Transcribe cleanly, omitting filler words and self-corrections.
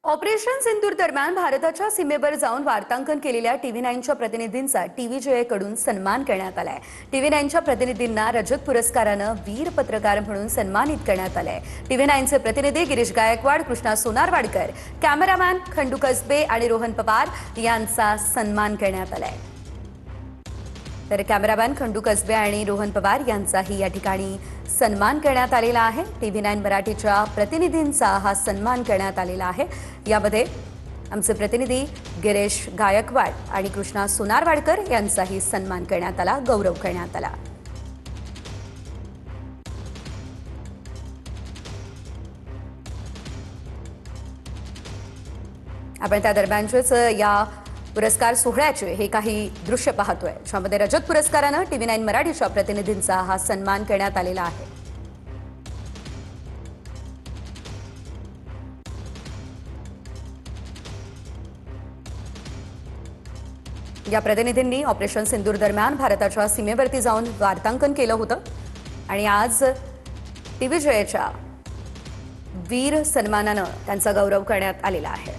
Operation सिंदूर दरम्यान भारताच्या सीमेवर जाऊन वार्तांकन केलेल्या TV9च्या प्रतिनिधींचा TVJ कडून सन्मान करण्यात आलाय। TV9च्या प्रतिनिधींना रजत पुरस्कारानं वीर पत्रकार म्हणून सन्मानित करण्यात आलंय। TV9चे प्रतिनिधी गिरीश गायकवाड, कृष्णा सोनारवाडकर, कॅमेरामॅन खंडू कसबे आणि रोहन पवार यांचा सन्मान करण्यात आलाय। तर कॅमेरामॅन खंडू कसबे आणि रोहन पवार यांचाही या ठिकाणी सन्मान करण्यात आलेला आहे। TV9 मराठीच्या प्रतिनिधींचा हा सन्मान करण्यात आलेला आहे। यामध्ये आमचे प्रतिनिधी गिरीश गायकवाड आणि कृष्णा सोनारवाडकर यांचाही सन्मान करण्यात आला, गौरव करण्यात आला। आपण त्या दरम्यानच या पुरस्कार सोहळ्याचे हे काही दृश्य पाहतोय, ज्यामध्ये रजत पुरस्कारानं TV9 मराठीच्या प्रतिनिधींचा हा सन्मान करण्यात आलेला आहे। या प्रतिनिधींनी ऑपरेशन सिंदूर दरम्यान भारताच्या सीमेवरती जाऊन वार्तांकन केलं होतं आणि आज TVJच्या वीर सन्मानानं त्यांचा गौरव करण्यात आलेला आहे।